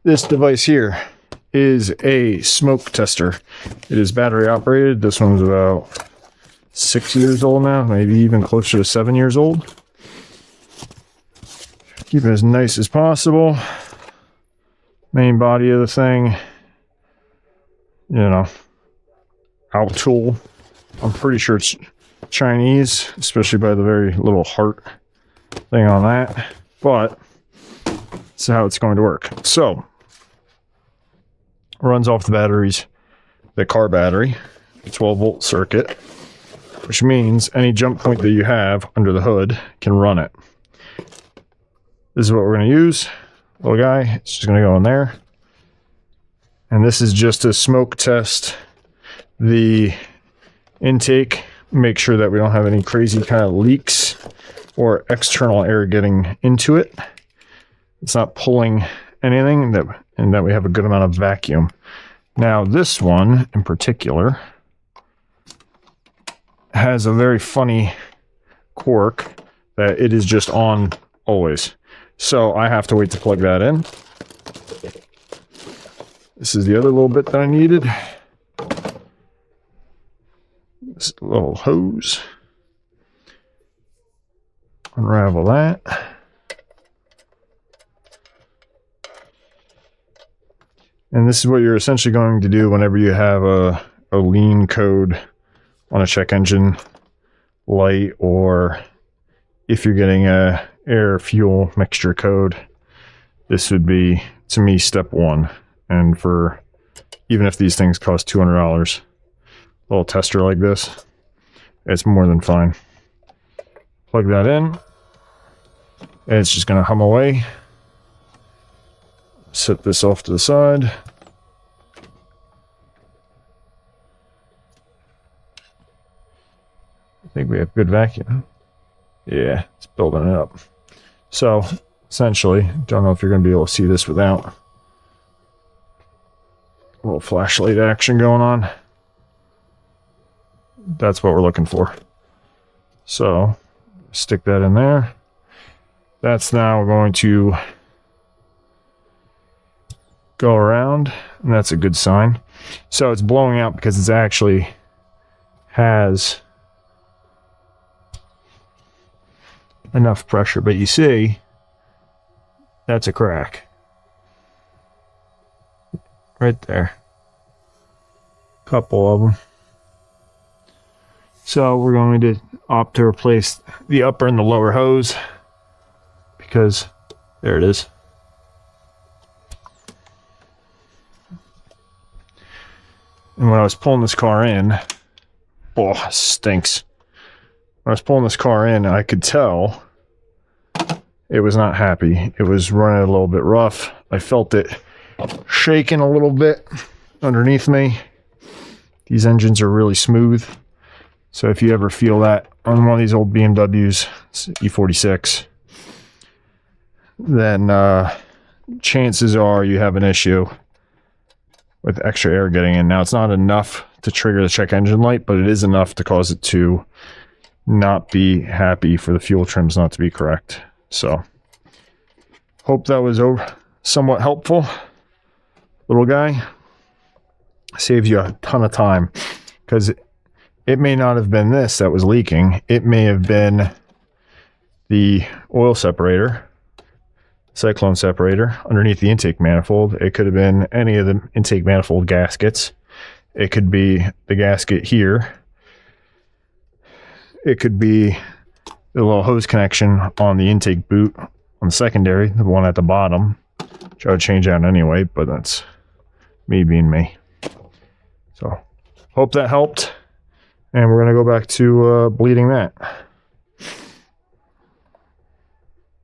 This device here is a smoke tester. It is battery operated. This one's about 6 years old now, maybe even closer to 7 years old. Keep it as nice as possible. Main body of the thing, you know, out tool. I'm pretty sure it's Chinese, especially by the very little heart thing on that, but that's how it's going to work. So, runs off the batteries, the car battery, a 12-volt circuit, which means any jump point that you have under the hood can run it. This is what we're going to use. Little guy, it's just going to go in there. And this is just to smoke test the intake, make sure that we don't have any crazy kind of leaks or external air getting into it. It's not pulling anything, and that we have a good amount of vacuum. Now, this one in particular has a very funny quirk that it is just on always. So I have to wait to plug that in. This is the other little bit that I needed. This little hose. Unravel that. And this is what you're essentially going to do whenever you have a lean code on a check engine light, or if you're getting a air fuel mixture code. This would be, to me, step one. And for, even if these things cost $200, a little tester like this, it's more than fine. Plug that in, and it's just going to hum away. Set this off to the side. I think we have good vacuum. Yeah, it's building it up. So, essentially, don't know if you're going to be able to see this without a little flashlight action going on. That's what we're looking for. So, stick that in there. That's now going to go around, and that's a good sign. So it's blowing out because it's actually has enough pressure, but you see that's a crack right there, couple of them. So we're going to opt to replace the upper and the lower hose, because there it is. And when I was pulling this car in, oh, it stinks. When I was pulling this car in, I could tell it was not happy. It was running a little bit rough. I felt it shaking a little bit underneath me. These engines are really smooth. So if you ever feel that on one of these old BMWs, E46, then chances are you have an issue with extra air getting in. Now, it's not enough to trigger the check engine light, but it is enough to cause it to not be happy, for the fuel trims not to be correct. So, hope that was somewhat helpful. Little guy saves you a ton of time, because it may not have been this that was leaking. It may have been the oil separator, cyclone separator underneath the intake manifold. It could have been any of the intake manifold gaskets. It could be the gasket here. It could be the little hose connection on the intake boot on the secondary, the one at the bottom, which I would change out anyway, but that's me being me. So, hope that helped. And we're going to go back to bleeding that.